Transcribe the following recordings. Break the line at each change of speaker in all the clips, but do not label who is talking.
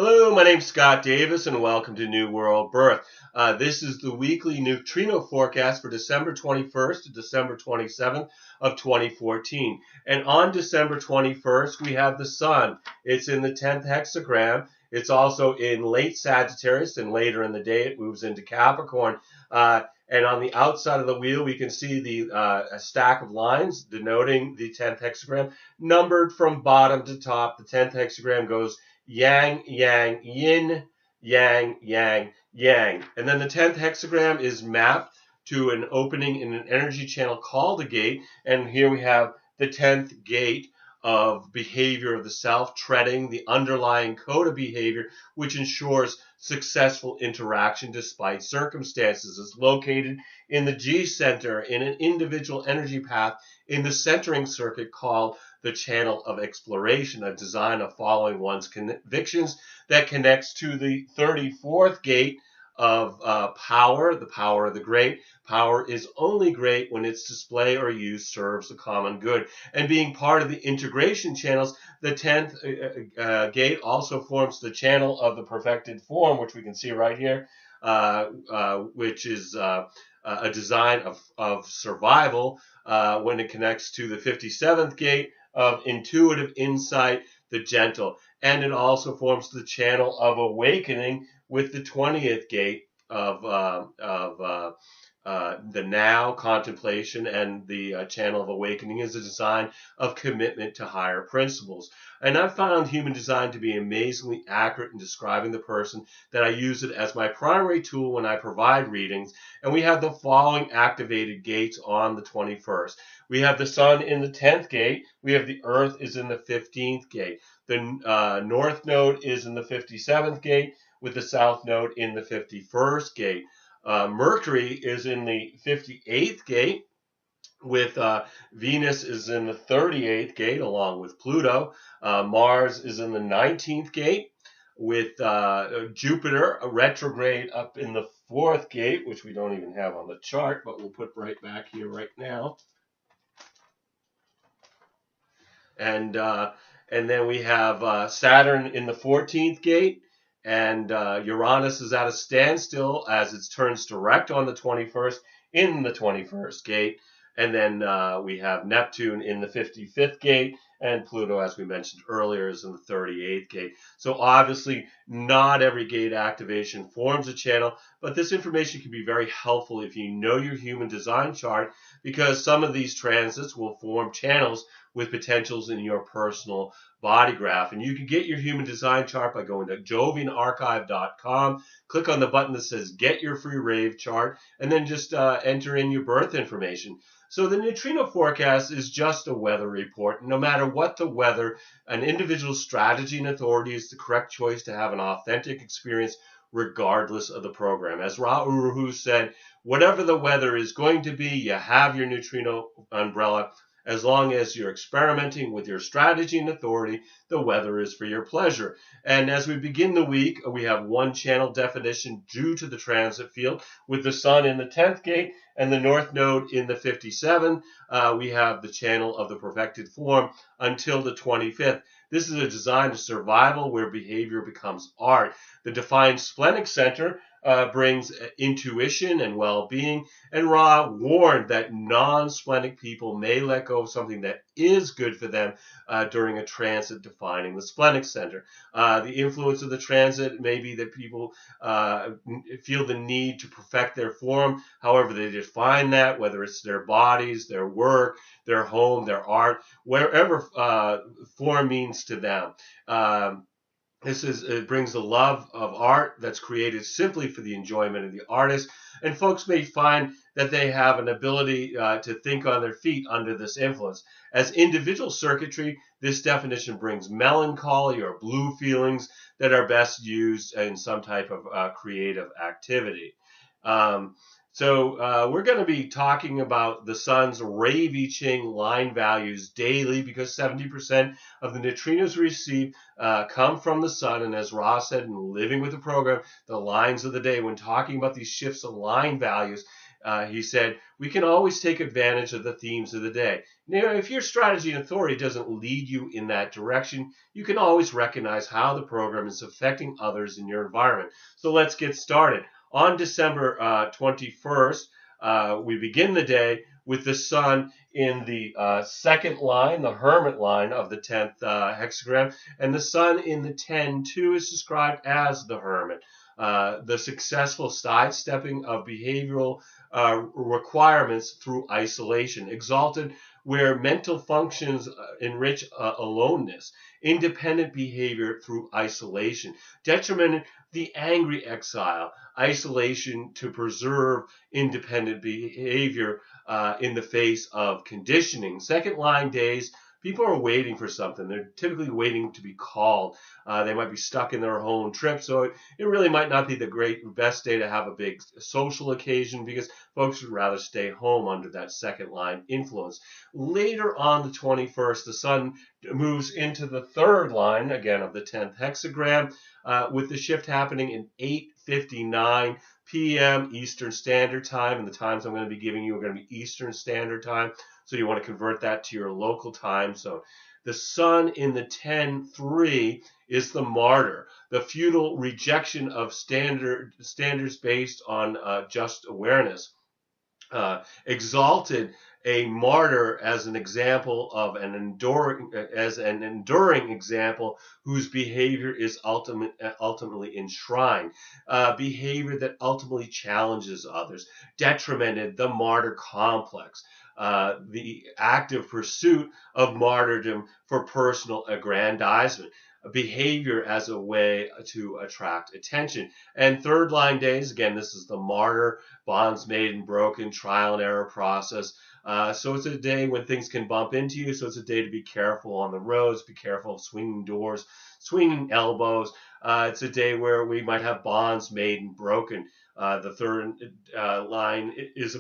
Hello, my name's Scott Davis, and welcome to New World Birth. This is the weekly neutrino forecast for December 21st to December 27th of 2014. And on December 21st, we have the Sun. It's in the 10th hexagram. It's also in late Sagittarius, and later in the day it moves into Capricorn. And on the outside of the wheel, we can see a stack of lines denoting the 10th hexagram, numbered from bottom to top. The 10th hexagram goes yang, yang, yin, yang, yang, yang. And then the 10th hexagram is mapped to an opening in an energy channel called a gate. And here we have the 10th gate of behavior of the self, treading the underlying code of behavior, which ensures successful interaction despite circumstances. It's located in the G center in an individual energy path in the centering circuit called the channel of exploration, a design of following one's convictions that connects to the 34th gate of power, the power of the great. Power is only great when its display or use serves the common good. And being part of the integration channels, the 10th gate also forms the channel of the perfected form, which we can see right here, which is a design of survival when it connects to the 57th gate of intuitive insight, the gentle. And it also forms the channel of awakening with the 20th gate of the now, contemplation, and the channel of awakening is a design of commitment to higher principles. And I've found human design to be amazingly accurate in describing the person, that I use it as my primary tool when I provide readings. And we have the following activated gates on the 21st. We have the Sun in the 10th gate. We have the Earth is in the 15th gate. The North Node is in the 57th gate, with the South Node in the 51st gate. Mercury is in the 58th gate, with Venus is in the 38th gate, along with Pluto. Mars is in the 19th gate, with Jupiter, a retrograde, up in the 4th gate, which we don't even have on the chart, but we'll put right back here right now. And then we have Saturn in the 14th gate, and Uranus is at a standstill as it turns direct on the 21st in the 21st gate. And then we have Neptune in the 55th gate, and Pluto, as we mentioned earlier, is in the 38th gate. So obviously, not every gate activation forms a channel, but this information can be very helpful if you know your human design chart, because some of these transits will form channels with potentials in your personal body graph. And you can get your human design chart by going to jovianarchive.com, click on the button that says Get Your Free Rave Chart, and then just enter in your birth information. So the neutrino forecast is just a weather report. No matter what the weather, an individual's strategy and authority is the correct choice to have an authentic experience regardless of the program. As Ra Uru Hu said, whatever the weather is going to be, you have your neutrino umbrella. As long as you're experimenting with your strategy and authority, the weather is for your pleasure. And as we begin the week, we have one channel definition due to the transit field, with the Sun in the 10th gate and the North Node in the 57. We have the channel of the perfected form until the 25th. This is a design of survival where behavior becomes art. The defined splenic center brings intuition and well-being, and Ra warned that non-splenic people may let go of something that is good for them during a transit defining the splenic center. The influence of the transit may be that people feel the need to perfect their form, however they define that, whether it's their bodies, their work, their home, their art, wherever form means to them. It brings the love of art that's created simply for the enjoyment of the artist. And folks may find that they have an ability to think on their feet under this influence. As individual circuitry, this definition brings melancholy or blue feelings that are best used in some type of creative activity. So we're going to be talking about the Sun's Ravi Ching line values daily, because 70% of the neutrinos we receive come from the Sun. And as Ross said in Living with the Program, the lines of the day, when talking about these shifts of line values, He said, we can always take advantage of the themes of the day. Now, if your strategy and authority doesn't lead you in that direction, you can always recognize how the program is affecting others in your environment. So let's get started. On December 21st, we begin the day with the sun in the second line, the hermit line of the 10th hexagram, and the sun in the 10-2 is described as the hermit. The successful sidestepping of behavioral requirements through isolation, exalted where mental functions enrich aloneness, independent behavior through isolation, detrimented the angry exile, isolation to preserve independent behavior in the face of conditioning. Second line days, people are waiting for something. They're typically waiting to be called. They might be stuck in their own trip, so it really might not be the best day to have a big social occasion because folks would rather stay home under that second line influence. Later on the 21st, the sun moves into the third line, again, of the 10th hexagram, with the shift happening in 8:59 p.m. Eastern Standard Time, and the times I'm going to be giving you are going to be Eastern Standard Time, so you want to convert that to your local time zone. The sun in the 10-3 is the martyr, the futile rejection of standards based on just awareness. Exalted a martyr as an example of an enduring example whose behavior is ultimately enshrined, behavior that ultimately challenges others, detrimented the martyr complex, the active pursuit of martyrdom for personal aggrandizement, behavior as a way to attract attention. And third line days, again, this is the martyr, bonds made and broken, trial and error process. So it's a day when things can bump into you. So it's a day to be careful on the roads, be careful of swinging doors, swinging elbows. It's a day where we might have bonds made and broken. The third line is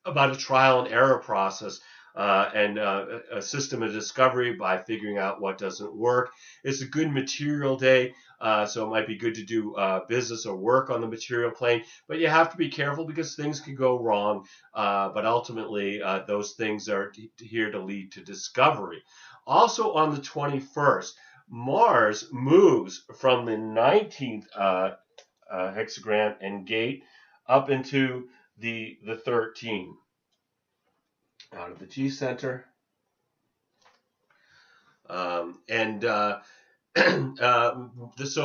about a trial and error process. And a system of discovery by figuring out what doesn't work. It's a good material day, so it might be good to do business or work on the material plane, but you have to be careful because things can go wrong, but ultimately those things are here to lead to discovery. Also on the 21st, Mars moves from the 19th hexagram and gate up into the 13. Out of the G center. So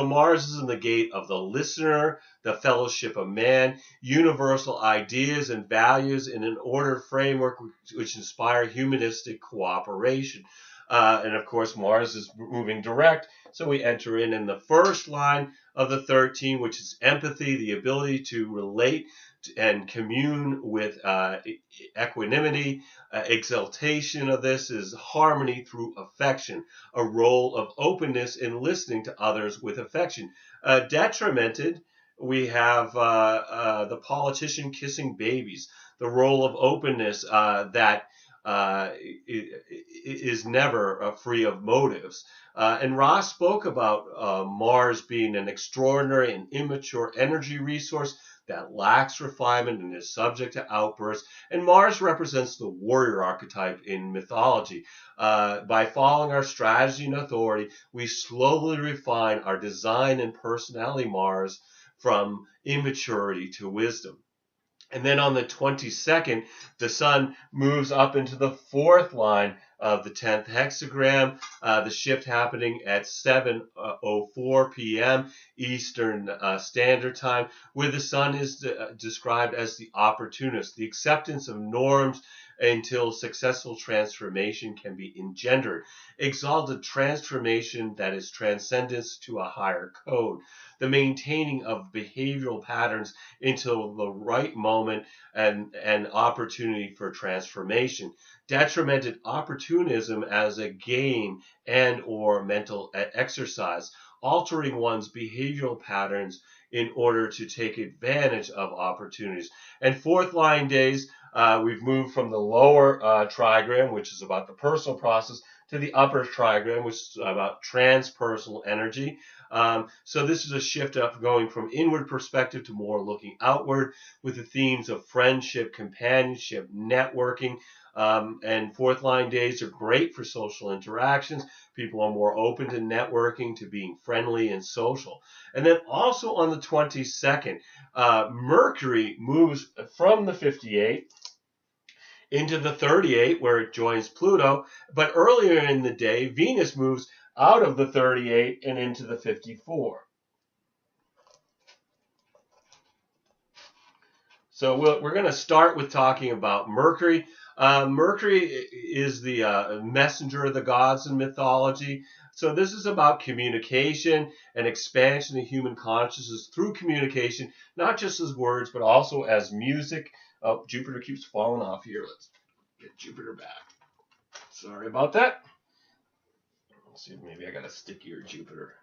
Mars is in the gate of the listener, the fellowship of man, universal ideas and values in an ordered framework which inspire humanistic cooperation. And of course, Mars is moving direct, so we enter in the first line of the 13, which is empathy, the ability to relate and commune with equanimity. Exaltation of this is harmony through affection, a role of openness in listening to others with affection. Detrimented, we have the politician kissing babies, the role of openness that is never free of motives. And Ross spoke about Mars being an extraordinary and immature energy resource that lacks refinement and is subject to outbursts. And Mars represents the warrior archetype in mythology. By following our strategy and authority, we slowly refine our design and personality Mars from immaturity to wisdom. And then on the 22nd, the sun moves up into the fourth line of the 10th hexagram, the shift happening at 7:04 p.m. Eastern Standard Time, where the sun is described as the opportunist, the acceptance of norms until successful transformation can be engendered. Exalted transformation that is transcendence to a higher code. The maintaining of behavioral patterns until the right moment and opportunity for transformation. Detrimented opportunism as a game and or mental exercise, altering one's behavioral patterns in order to take advantage of opportunities. And fourth line days, we've moved from the lower trigram, which is about the personal process, to the upper trigram, which is about transpersonal energy. So this is a shift up going from inward perspective to more looking outward, with the themes of friendship, companionship, networking. And fourth line days are great for social interactions. People are more open to networking, to being friendly and social. And then also on the 22nd, Mercury moves from the 58 into the 38, where it joins Pluto. But earlier in the day, Venus moves out of the 38 and into the 54. So we're going to start with talking about Mercury. Mercury is the messenger of the gods in mythology. So this is about communication and expansion of human consciousness through communication, not just as words, but also as music. Oh, Jupiter keeps falling off here. Let's get Jupiter back. Sorry about that. Let's see, maybe I got a stickier Jupiter.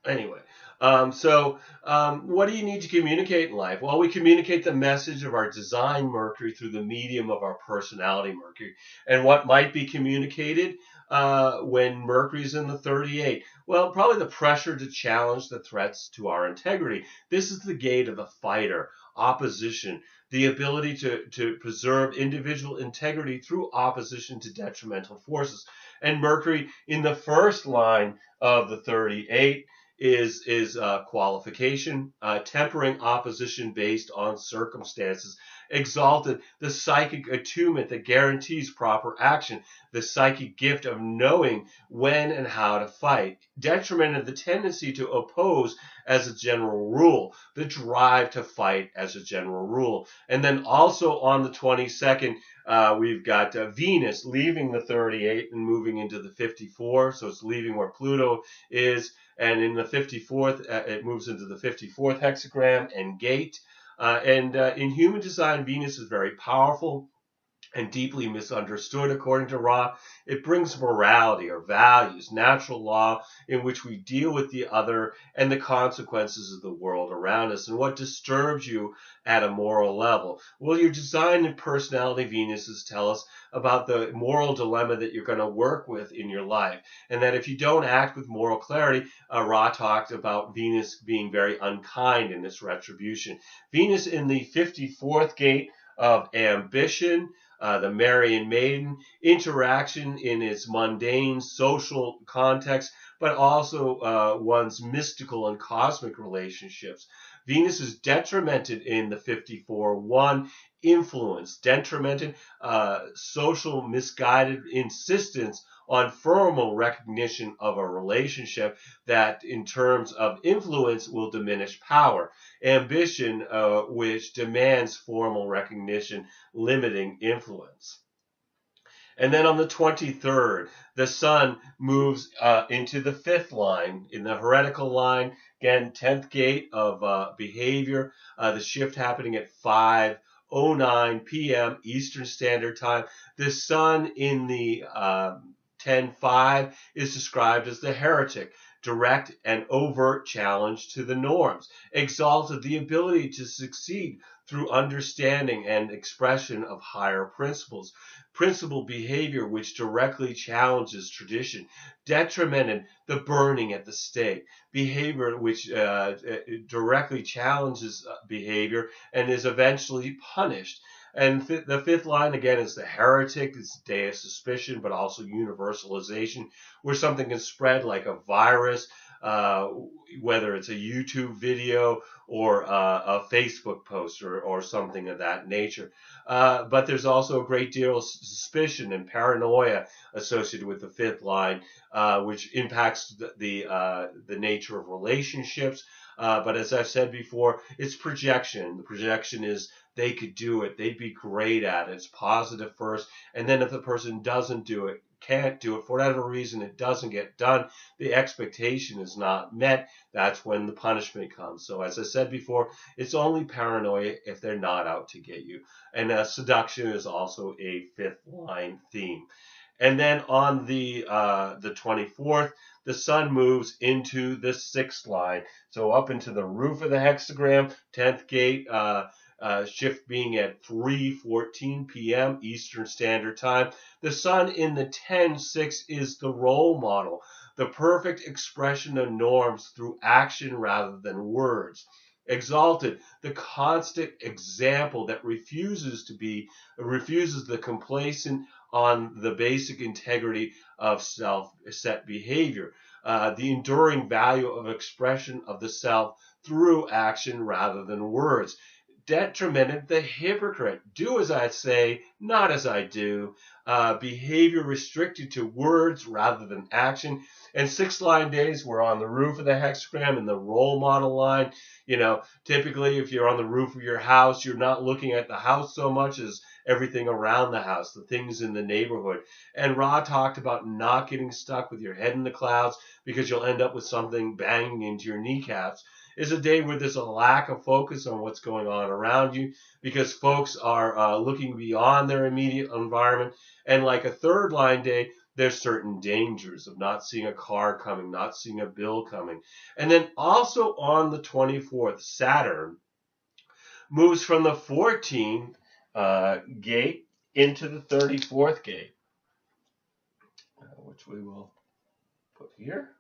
Anyway, what do you need to communicate in life? Well, we communicate the message of our design Mercury through the medium of our personality Mercury. And what might be communicated when Mercury's in the 38? Well, probably the pressure to challenge the threats to our integrity. This is the gate of the fighter, opposition, the ability to preserve individual integrity through opposition to detrimental forces. And Mercury in the first line of the 38 is qualification, tempering opposition based on circumstances. Exalted, the psychic attunement that guarantees proper action, the psychic gift of knowing when and how to fight. Detrimented, the tendency to oppose as a general rule, the drive to fight as a general rule. And then also on the 22nd, we've got Venus leaving the 38 and moving into the 54. So it's leaving where Pluto is. And in the 54th, it moves into the 54th hexagram and gate. In human design, Venus is very powerful and deeply misunderstood, according to Ra. It brings morality or values, natural law in which we deal with the other and the consequences of the world around us. And what disturbs you at a moral level? Well, your design and personality Venuses tell us about the moral dilemma that you're going to work with in your life. And that if you don't act with moral clarity, Ra talked about Venus being very unkind in this retribution. Venus in the 54th gate of ambition, the Marian maiden, interaction in its mundane social context, but also one's mystical and cosmic relationships. Venus is detrimented in the 54-1, influence, detrimented, social misguided insistence on formal recognition of a relationship that in terms of influence will diminish power. Ambition, which demands formal recognition, limiting influence. And then on the 23rd, the sun moves into the 5th line, in the heretical line, again, 10th gate of behavior, the shift happening at 5:09 p.m. Eastern Standard Time. The sun in the 10:5 is described as the heretic, direct and overt challenge to the norms, exalted, the ability to succeed through understanding and expression of higher principles, principled behavior which directly challenges tradition, detrimented, the burning at the stake, behavior which directly challenges behavior and is eventually punished. And the 5th line, again, is the heretic. It's the day of suspicion, but also universalization, where something can spread like a virus, whether it's a YouTube video or a Facebook post or something of that nature. But there's also a great deal of suspicion and paranoia associated with the 5th line, which impacts the nature of relationships. But as I've said before, it's projection. The projection is they could do it. They'd be great at it. It's positive first. And then if the person doesn't do it, can't do it, for whatever reason, it doesn't get done, the expectation is not met, that's when the punishment comes. So as I said before, it's only paranoia if they're not out to get you. And seduction is also a 5th line theme. And then on the 24th, the sun moves into the 6th line. So up into the roof of the hexagram, 10th gate, shift being at 3:14 p.m. Eastern Standard Time. The sun in the 10-6 is the role model, the perfect expression of norms through action rather than words. Exalted, the constant example that refuses the complacent on the basic integrity of self-set behavior. The enduring value of expression of the self through action rather than words. Detrimented, the hypocrite. Do as I say, not as I do. Behavior restricted to words rather than action. And 6-line days, we're on the roof of the hexagram in the role model line. Typically, if you're on the roof of your house, you're not looking at the house so much as everything around the house, the things in the neighborhood. And Ra talked about not getting stuck with your head in the clouds because you'll end up with something banging into your kneecaps. Is a day where there's a lack of focus on what's going on around you because folks are looking beyond their immediate environment. And like a 3rd-line day, there's certain dangers of not seeing a car coming, not seeing a bill coming. And then also on the 24th, Saturn moves from the 14th gate into the 34th gate, which we will put here.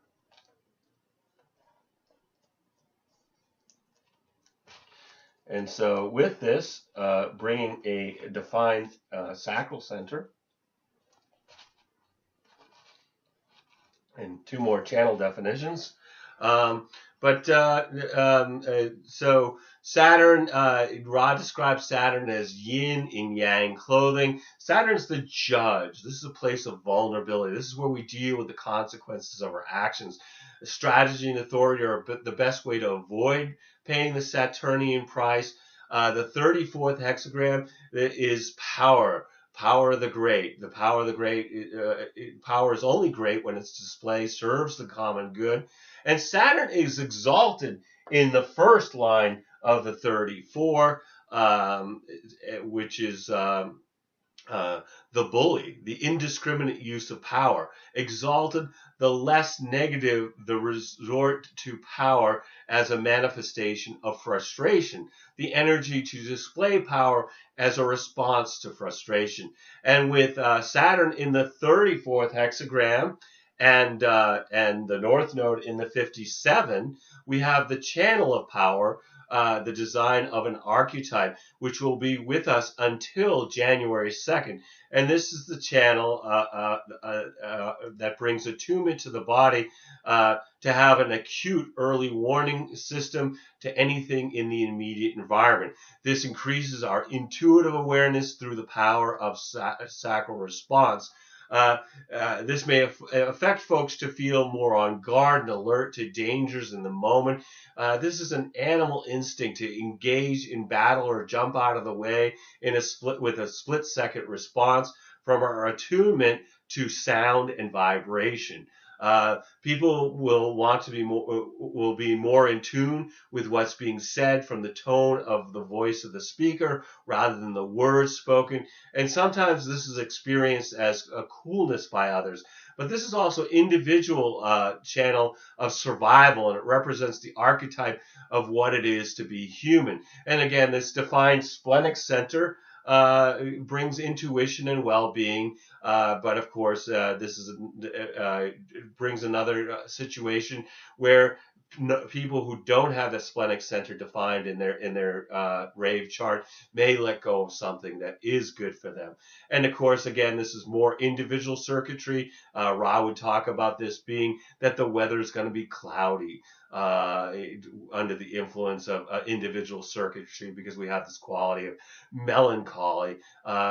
And so with this, bringing a defined sacral center and 2 more channel definitions. So Saturn, Ra describes Saturn as yin and yang clothing. Saturn's the judge. This is a place of vulnerability. This is where we deal with the consequences of our actions. Strategy and authority are the best way to avoid paying the Saturnian price. The 34th hexagram is power. Power of the great. The power of the great. Power is only great when its display serves the common good. And Saturn is exalted in the 1st line of the 34, which is the bully, the indiscriminate use of power. Exalted, the less negative the resort to power as a manifestation of frustration, the energy to display power as a response to frustration. And with Saturn in the 34th hexagram and the North Node in the 57, we have the channel of power, the design of an archetype, which will be with us until January 2nd. And this is the channel that brings attunement to the body to have an acute early warning system to anything in the immediate environment. This increases our intuitive awareness through the power of sacral response. This may affect folks to feel more on guard and alert to dangers in the moment. This is an animal instinct to engage in battle or jump out of the way with a split-second response from our attunement to sound and vibration. People will be more in tune with what's being said from the tone of the voice of the speaker rather than the words spoken. And sometimes this is experienced as a coolness by others. But this is also individual channel of survival, and it represents the archetype of what it is to be human. And again, this defined splenic center brings intuition and well-being, but of course, this brings another situation where people who don't have the splenic center defined in their rave chart may let go of something that is good for them. And of course, again, this is more individual circuitry. Ra would talk about this being that the weather is going to be cloudy under the influence of individual circuitry, because we have this quality of melancholy,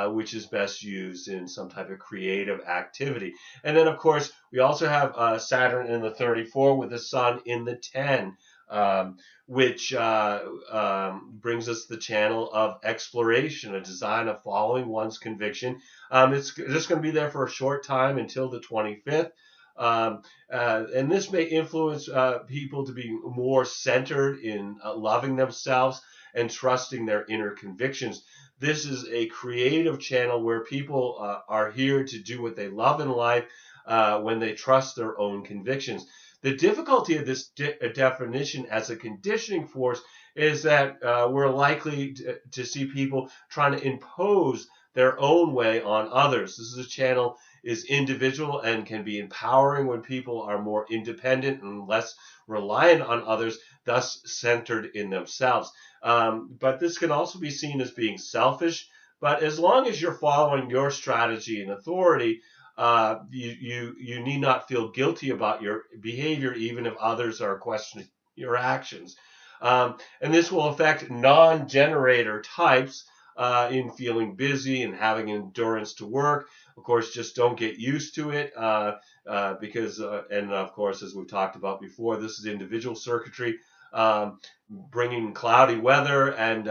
which is best used in some type of creative activity. And then, of course, we also have Saturn in the 34 with the Sun in the 10, which brings us the channel of exploration, a design of following one's conviction. It's just going to be there for a short time until the 25th. And this may influence people to be more centered in loving themselves and trusting their inner convictions. This is a creative channel where people are here to do what they love in life when they trust their own convictions. The difficulty of this definition as a conditioning force is that we're likely to see people trying to impose their own way on others. This is a channel is individual and can be empowering when people are more independent and less reliant on others, thus centered in themselves. But this can also be seen as being selfish. But as long as you're following your strategy and authority, you need not feel guilty about your behavior, even if others are questioning your actions. And this will affect non-generator types in feeling busy and having endurance to work. Of course, just don't get used to it because, and of course, as we've talked about before, this is individual circuitry. Bringing cloudy weather, and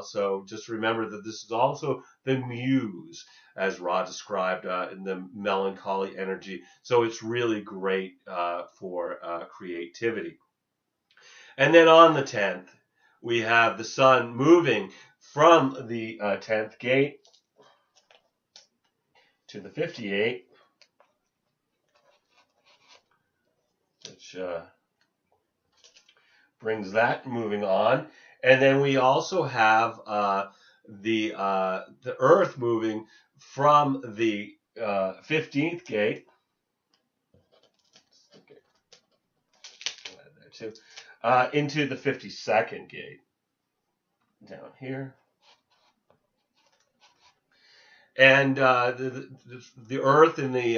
so just remember that this is also the muse, as Ra described, in the melancholy energy. So it's really great for creativity. And then on the 10th, we have the sun moving from the 10th gate to the 58, which brings that moving on. And then we also have the Earth moving from the 15th gate. Into the 52nd gate down here. And the Earth in the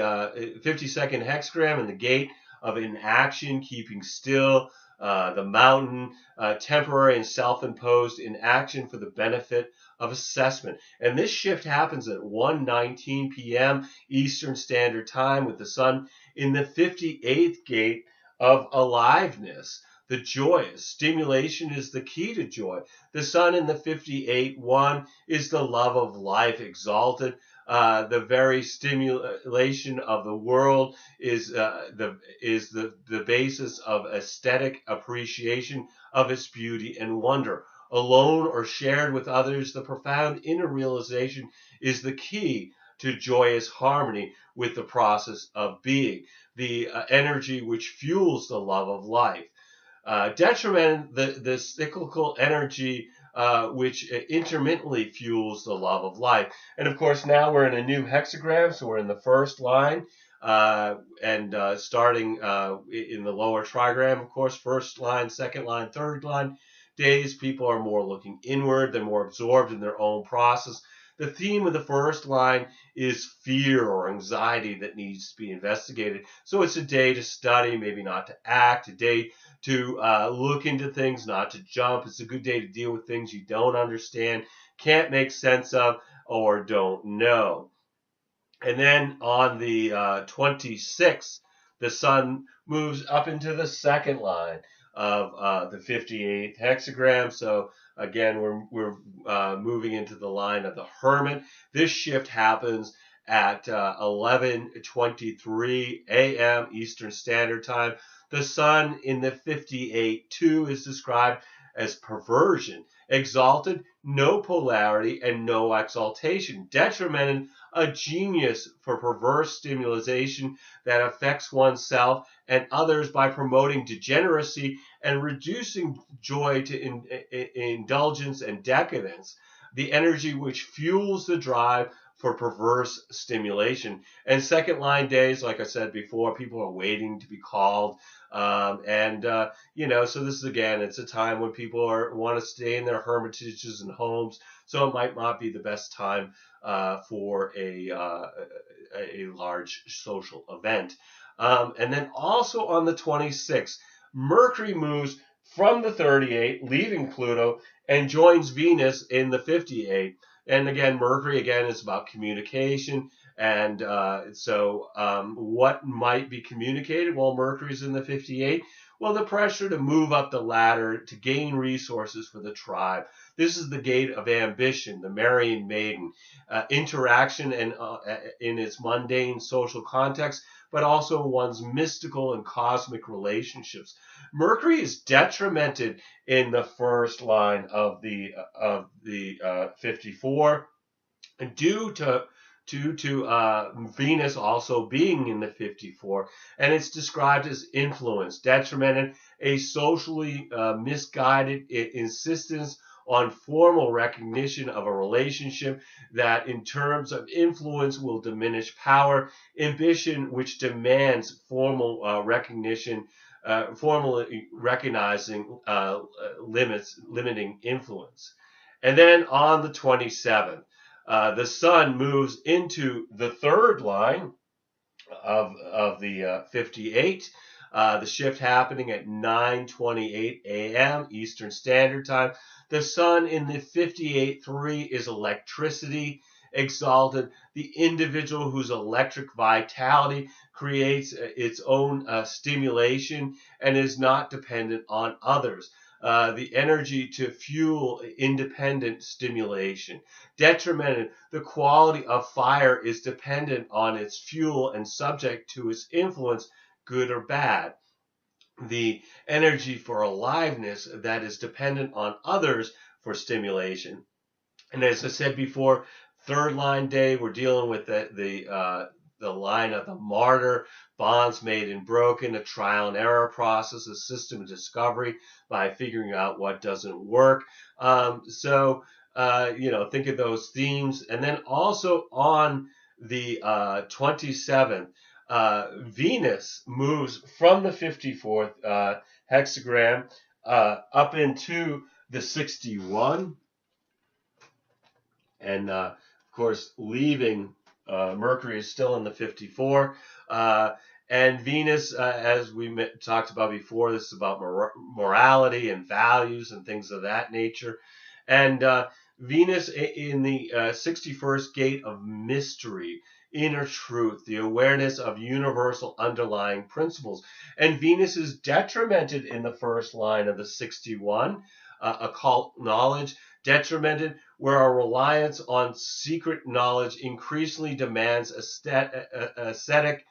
52nd hexagram and the gate of inaction, keeping still, the mountain, temporary and self-imposed inaction for the benefit of assessment. And this shift happens at 1:19 p.m. Eastern Standard Time with the sun in the 58th gate of aliveness. The joyous stimulation is the key to joy. The sun in the 58-1 is the love of life exalted. The very stimulation of the world is the basis of aesthetic appreciation of its beauty and wonder. Alone or shared with others, the profound inner realization is the key to joyous harmony with the process of being, the energy which fuels the love of life. Detriment, the cyclical energy which intermittently fuels the love of life. And of course, now we're in a new hexagram, so we're in the first line, and starting in the lower trigram, of course, first line, second line, third line days, people are more looking inward, they're more absorbed in their own process. The theme of the first line is fear or anxiety that needs to be investigated. So it's a day to study, maybe not to act, a day to look into things, not to jump. It's a good day to deal with things you don't understand, can't make sense of, or don't know. And then on the 26th, the sun moves up into the second line of the 58th hexagram. So again, we're moving into the line of the Hermit. This shift happens at 11:23 a.m. Eastern Standard Time. The sun in the 58-2 is described as perversion, exalted, no polarity, and no exaltation, detrimented, a genius for perverse stimulation that affects oneself and others by promoting degeneracy and reducing joy to indulgence and decadence, the energy which fuels the drive for perverse stimulation. And second line days, like I said before, people are waiting to be called. So this is, again, it's a time when people want to stay in their hermitages and homes. So it might not be the best time for a large social event. And then also on the 26th, Mercury moves from the 38, leaving Pluto, and joins Venus in the 58. And again, Mercury, again, is about communication. And what might be communicated while Mercury's in the 58? Well, the pressure to move up the ladder, to gain resources for the tribe. This is the gate of ambition, the marrying maiden, interaction and in its mundane social context, but also one's mystical and cosmic relationships. Mercury is detrimented in the first line of the 54 due due to Venus also being in the 54, and it's described as influence, detrimented, a socially misguided insistence on formal recognition of a relationship that in terms of influence will diminish power, ambition which demands formal recognition, formally recognizing limiting influence. And then on the 27th, the sun moves into the third line of the 58. The shift happening at 9:28 a.m. Eastern Standard Time. The sun in the 58.3 is electricity exalted, the individual whose electric vitality creates its own stimulation and is not dependent on others. The energy to fuel independent stimulation. Detrimented, the quality of fire is dependent on its fuel and subject to its influence, good or bad. The energy for aliveness that is dependent on others for stimulation. And as I said before, third line day, we're dealing with the line of the martyr, bonds made and broken, a trial and error process, a system of discovery by figuring out what doesn't work. Think of those themes. And then also on the 27th, Venus moves from the 54th hexagram up into the 61. And of course, leaving Mercury is still in the 54. And Venus, as we talked about before, this is about morality and values and things of that nature. And Venus in the 61st gate of mystery, inner truth, the awareness of universal underlying principles. And Venus is detrimented in the first line of the 61, occult knowledge, detrimented where our reliance on secret knowledge increasingly demands ascetic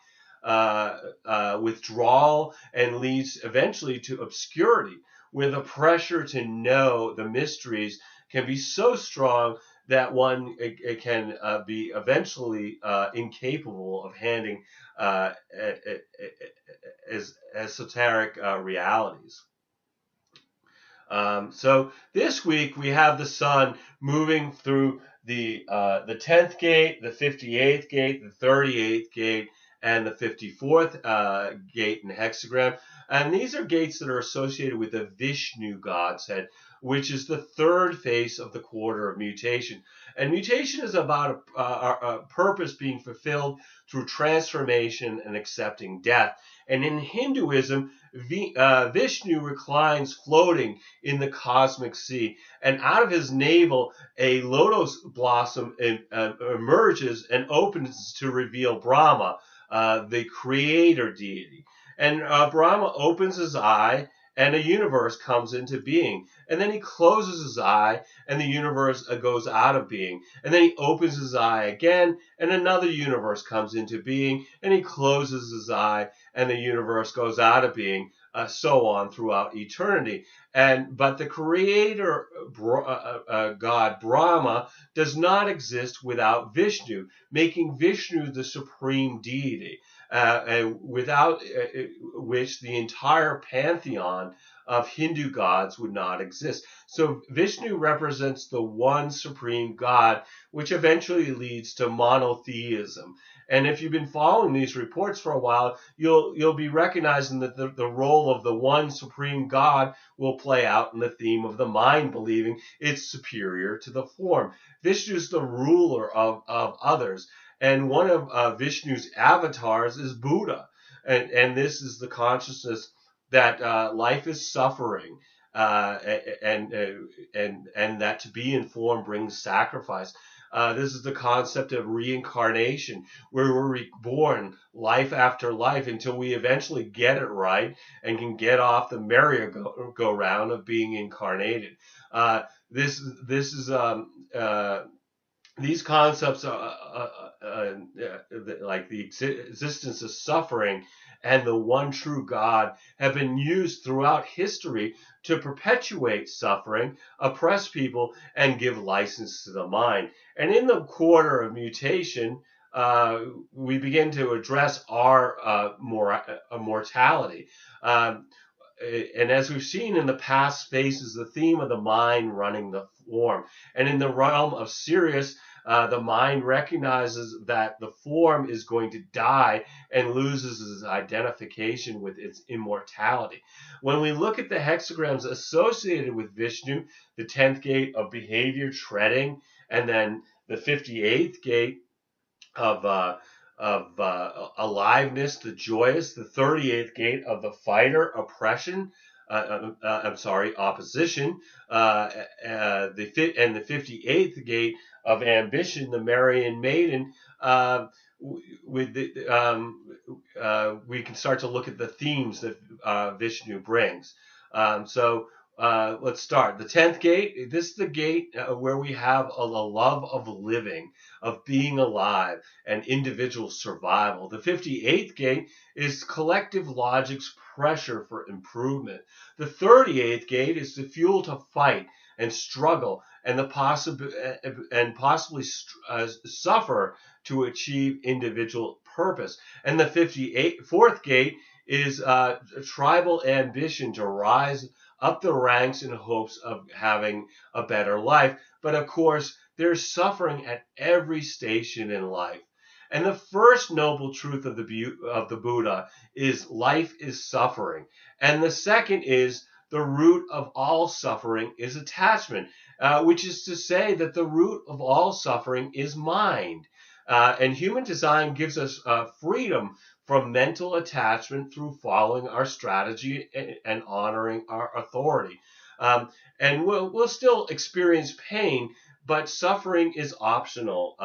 withdrawal and leads eventually to obscurity, where the pressure to know the mysteries can be so strong that one can be eventually incapable of handling esoteric realities. So this week we have the sun moving through the 10th gate, the 58th gate, the 38th gate, and the 54th gate in the hexagram. And these are gates that are associated with the Vishnu God's head, which is the third phase of the quarter of mutation. And mutation is about a purpose being fulfilled through transformation and accepting death. And in Hinduism, Vishnu reclines floating in the cosmic sea, and out of his navel a lotus blossom emerges and opens to reveal Brahma, the creator deity. And Brahma opens his eye, and a universe comes into being. And then he closes his eye, and the universe goes out of being. And then he opens his eye again, and another universe comes into being. And he closes his eye, and the universe goes out of being. So on throughout eternity. But the creator god Brahma does not exist without Vishnu, making Vishnu the supreme deity, without which the entire pantheon of Hindu gods would not exist. So Vishnu represents the one supreme God, which eventually leads to monotheism. And if you've been following these reports for a while, you'll be recognizing that the role of the one supreme God will play out in the theme of the mind believing it's superior to the form. Vishnu is the ruler of others. And one of Vishnu's avatars is Buddha. And this is the consciousness that life is suffering, and that to be in form brings sacrifice. This is the concept of reincarnation, where we're reborn life after life until we eventually get it right and can get off the merry-go-round of being incarnated. This is these concepts are like the existence of suffering and the one true God have been used throughout history to perpetuate suffering, oppress people, and give license to the mind. And in the quarter of mutation, we begin to address our mortality. Um, and as we've seen in the past spaces, the theme of the mind running the form. And in the realm of Sirius, the mind recognizes that the form is going to die and loses its identification with its immortality. When we look at the hexagrams associated with Vishnu, the 10th gate of behavior, treading, and then the 58th gate of aliveness, the joyous, the 38th gate of the fighter, oppression. I'm sorry, opposition. The 58th gate of ambition, the Marian maiden. With the, we can start to look at the themes that Vishnu brings. Let's start. The 10th gate, this is the gate where we have a love of living, of being alive, and individual survival. The 58th gate is collective logic's pressure for improvement. The 38th gate is the fuel to fight and struggle and possibly suffer to achieve individual purpose. And the 54th gate is tribal ambition to rise up the ranks in hopes of having a better life. But of course, there's suffering at every station in life. And the first noble truth of the Buddha is life is suffering. And the second is the root of all suffering is attachment, which is to say that the root of all suffering is mind. And human design gives us freedom from mental attachment through following our strategy and honoring our authority. And we'll still experience pain, but suffering is optional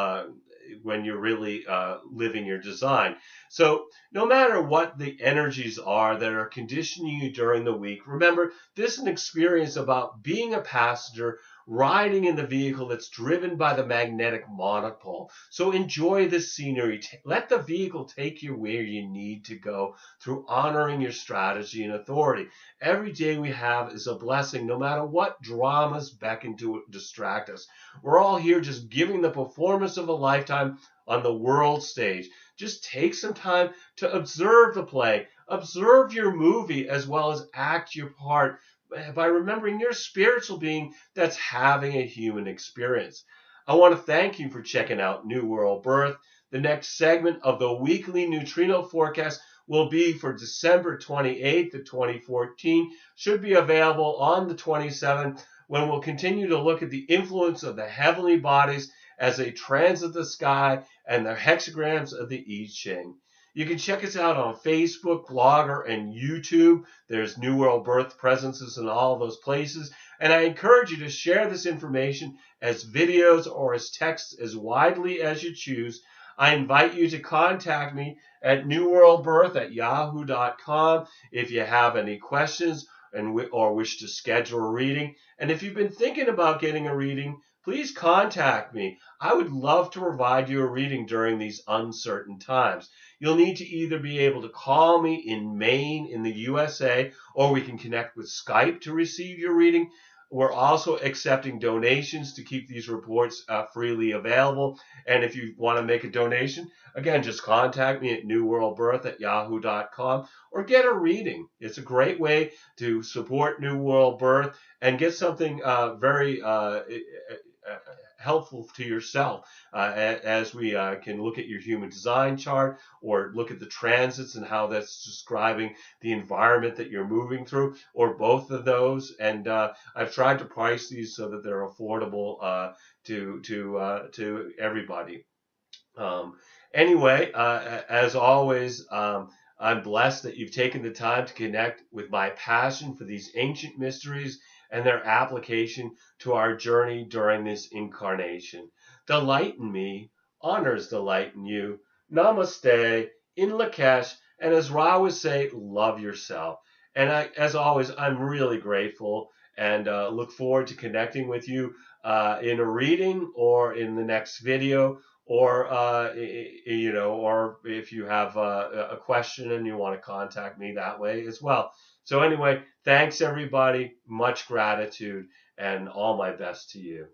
when you're really living your design. So no matter what the energies are that are conditioning you during the week, remember, this is an experience about being a passenger riding in the vehicle that's driven by the magnetic monopole. So enjoy the scenery. Let the vehicle take you where you need to go through honoring your strategy and authority. Every day we have is a blessing, no matter what dramas beckon to distract us. We're all here just giving the performance of a lifetime on the world stage. Just take some time to observe the play, observe your movie, as well as act your part by remembering you're a spiritual being that's having a human experience. I want to thank you for checking out New World Birth. The next segment of the weekly neutrino forecast will be for December 28th of 2014. Should be available on the 27th, when we'll continue to look at the influence of the heavenly bodies as they transit the sky and the hexagrams of the I Ching. You can check us out on Facebook, Blogger, and YouTube. There's New World Birth presences in all of those places. And I encourage you to share this information as videos or as text as widely as you choose. I invite you to contact me at newworldbirth@yahoo.com if you have any questions or wish to schedule a reading. And if you've been thinking about getting a reading, please contact me. I would love to provide you a reading during these uncertain times. You'll need to either be able to call me in Maine in the USA, or we can connect with Skype to receive your reading. We're also accepting donations to keep these reports freely available. And if you want to make a donation, again, just contact me at newworldbirth@yahoo.com or get a reading. It's a great way to support New World Birth and get something very helpful to yourself as we can look at your human design chart or look at the transits and how that's describing the environment that you're moving through, or both of those. And I've tried to price these so that they're affordable to everybody. Anyway, as always, I'm blessed that you've taken the time to connect with my passion for these ancient mysteries and their application to our journey during this incarnation. The light in me honors the light in you. Namaste, in Lakesh, and as Ra would say, love yourself. And as always, I'm really grateful and look forward to connecting with you in a reading or in the next video, or or if you have a question and you want to contact me that way as well. So anyway, thanks everybody, much gratitude, and all my best to you.